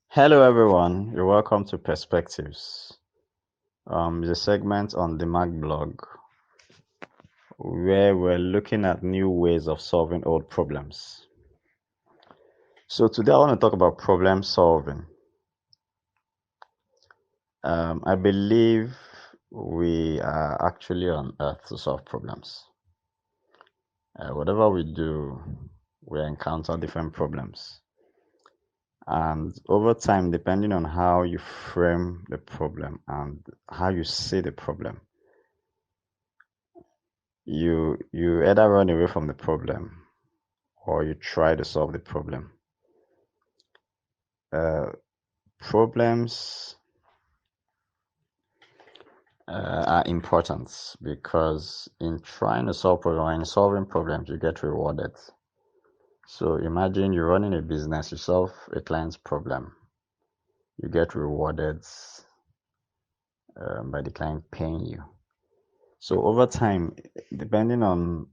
Hello, everyone. You're welcome to Perspectives. It's a segment on the Mac blog where we're looking at new ways of solving old problems. So today I want to talk about problem solving. I believe we are actually on Earth to solve problems. Whatever we do, we encounter different problems. And over time, depending on how you frame the problem and how you see the problem, you either run away from the problem or you try to solve the problem. Uh, Problems are important because in trying to solve problems or in solving problems, you get rewarded. So imagine you're running a business, you solve a client's problem, you get rewarded by the client paying you. So over time, depending on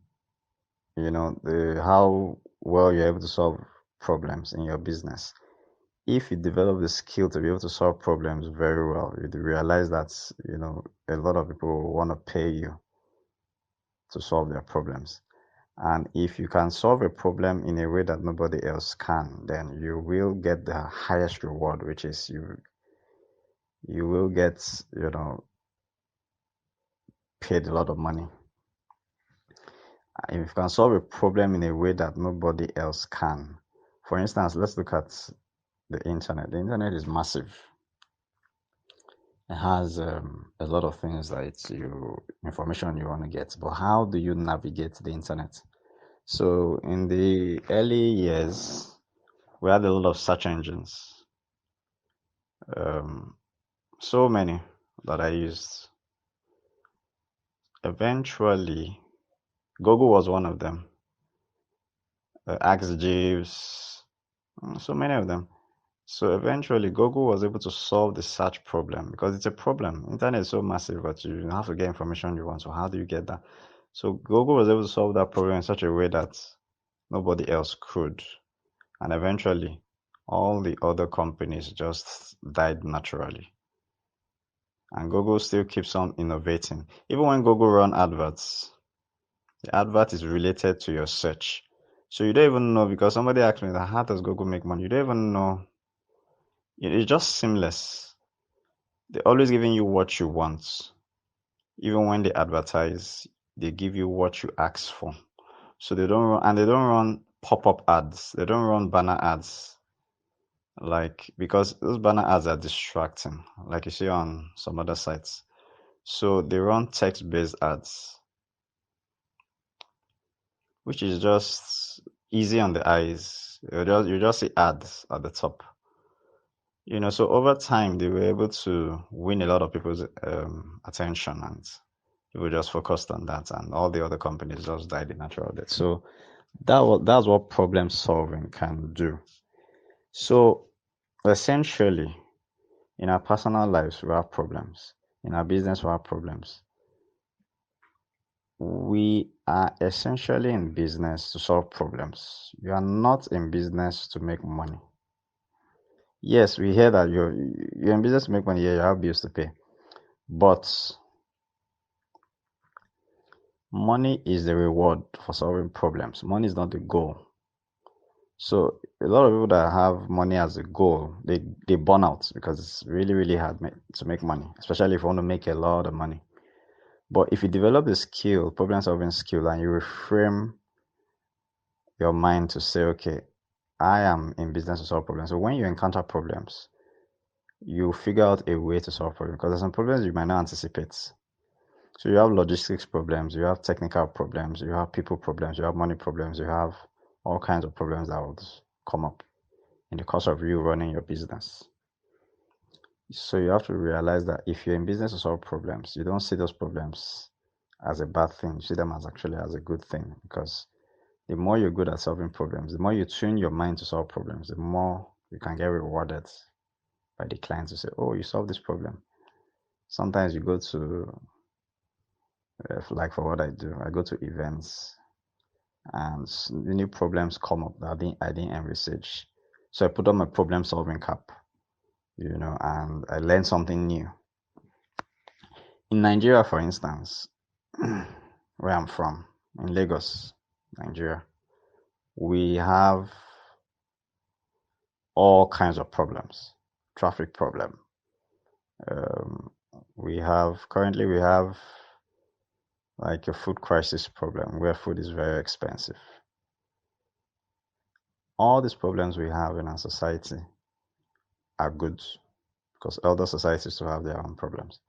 the how well you're able to solve problems in your business, if you develop the skill to be able to solve problems very well, you realize that a lot of people want to pay you to solve their problems. And if you can solve a problem in a way that nobody else can, then you will get the highest reward, which is you will get paid a lot of money. If you can solve a problem in a way that nobody else can, for instance, let's look at the internet. The internet is massive. It has a lot of things that it's information you want to get, but how do you navigate the internet? So in the early years, we had a lot of search engines, um, so many that I used. Eventually, Google was one of them. Ask Jeeves, so many of them. So eventually, Google was able to solve the search problem because it's a problem. Internet is so massive, but you have to get information you want. So how do you get that? So Google was able to solve that problem in such a way that nobody else could. And eventually, all the other companies just died naturally. And Google still keeps on innovating. Even when Google run adverts, the advert is related to your search. So you don't even know because somebody asked me that how does Google make money? You don't even know. It's just seamless. They're always giving you what you want. Even when they advertise, they give you what you ask for. So they don't run pop-up ads. They don't run banner ads. Like, because those banner ads are distracting, like you see on some other sites. So they run text-based ads, which is just easy on the eyes. You just see ads at the top. So over time they were able to win a lot of people's attention, and people just focused on that, and all the other companies just died a natural death. So that's what problem solving can do. So essentially, in our personal lives, we have problems. In our business, we have problems. We are essentially in business to solve problems. You are not in business to make money. Yes, we hear that you're in business to make money. Yeah, you have bills to pay. But money is the reward for solving problems. Money is not the goal. So a lot of people that have money as a goal, they burn out because it's really, really hard to make money, especially if you want to make a lot of money. But if you develop the skill, problem solving skill, and you reframe your mind to say, okay, I am in business to solve problems. So when you encounter problems, you figure out a way to solve problems because there's some problems you might not anticipate. So you have logistics problems, you have technical problems, you have people problems, you have money problems, you have all kinds of problems that would come up in the course of you running your business. So you have to realize that if you're in business to solve problems, you don't see those problems as a bad thing. You see them as actually as a good thing because the more you're good at solving problems, the more you tune your mind to solve problems, the more you can get rewarded by the clients to say, oh, you solved this problem. Sometimes you go to, like for what I do, I go to events and new problems come up that I didn't envisage. So I put on my problem solving cap and I learned something new. In Nigeria, for instance, where I'm from, in Lagos, Nigeria, we have all kinds of problems. Traffic problem. Um, we have like a food crisis problem where food is very expensive. All these problems we have in our society are good because other societies to have their own problems.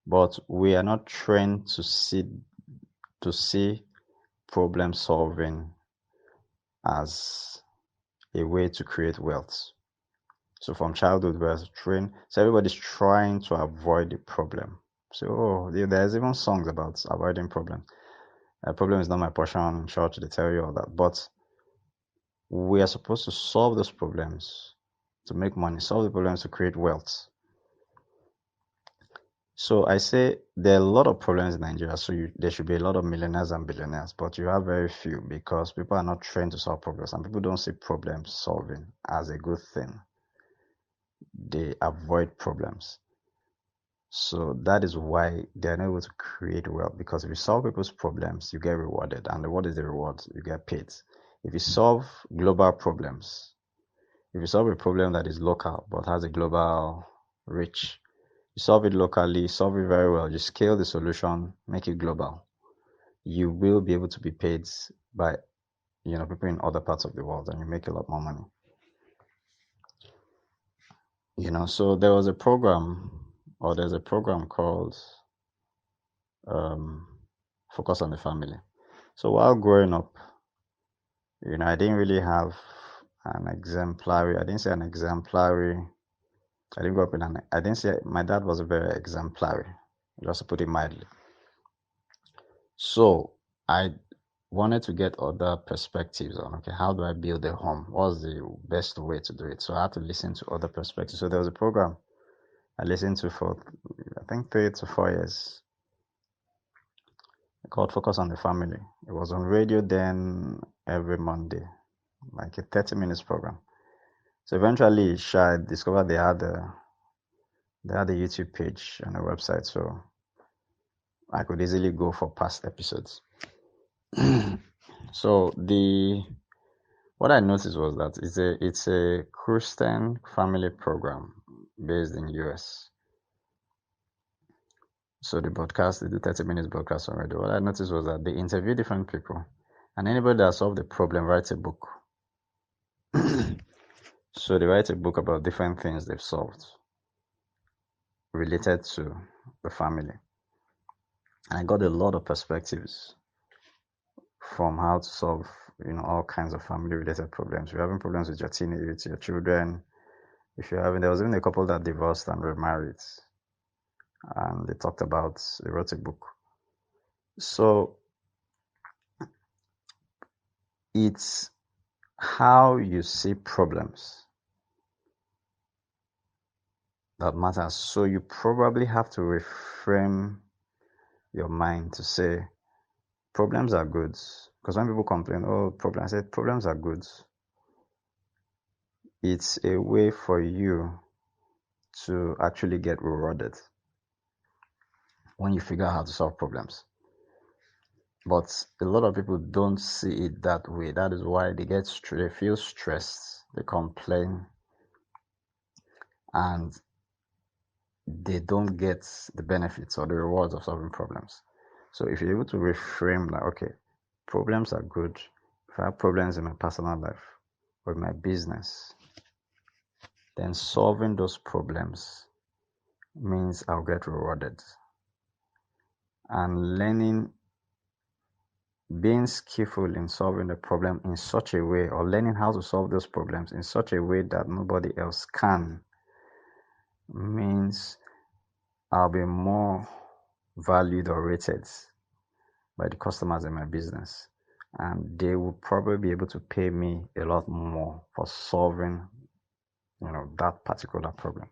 But we are not trained to see problem solving as a way to create wealth. So from childhood, we're trained. So everybody's trying to avoid the problem. So there's even songs about avoiding problems. A problem is not my portion. Church, they tell you all that. But we are supposed to solve those problems to make money, solve the problems to create wealth. So I say there are a lot of problems in Nigeria. So there should be a lot of millionaires and billionaires, but you have very few because people are not trained to solve problems, and people don't see problem solving as a good thing. They avoid problems. So that is why they're not able to create wealth, because if you solve people's problems, you get rewarded. And what is the reward? You get paid. If you solve global problems, if you solve a problem that is local but has a global reach, you solve it locally, solve it very well, you scale the solution, make it global, you will be able to be paid by people in other parts of the world, and you make a lot more money. So there's a program called Focus on the Family. So while growing up, I didn't really have an exemplary. I didn't say an exemplary. I didn't grow up in an. I didn't say my dad was very exemplary, just to put it mildly. So I wanted to get other perspectives on, okay, how do I build a home? What's the best way to do it? So I had to listen to other perspectives. So there was a program I listened to for I think 3 to 4 years called Focus on the Family. It was on radio then every Monday, like a 30 minutes program. So eventually, I discovered they had a YouTube page and a website, so I could easily go for past episodes. So what I noticed was that it's a Christian family program based in US. So they do 30 minutes broadcast on radio. What I noticed was that they interview different people, and anybody that solved the problem writes a book. So they write a book about different things they've solved related to the family. And I got a lot of perspectives from how to solve, all kinds of family-related problems. If you're having problems with your children, there was even a couple that divorced and remarried, and they wrote a book. So it's how you see problems that matters. So you probably have to reframe your mind to say problems are good. Because when people complain, problems, I said problems are good. It's a way for you to actually get rewarded when you figure out how to solve problems. But a lot of people don't see it that way. That is why they feel stressed, they complain, and they don't get the benefits or the rewards of solving problems. So if you're able to reframe like, okay, problems are good. If I have problems in my personal life or in my business, then solving those problems means I'll get rewarded. And being skillful in solving the problem in such a way, or learning how to solve those problems in such a way that nobody else can, means I'll be more valued or rated by the customers in my business, and they will probably be able to pay me a lot more for solving that particular problem.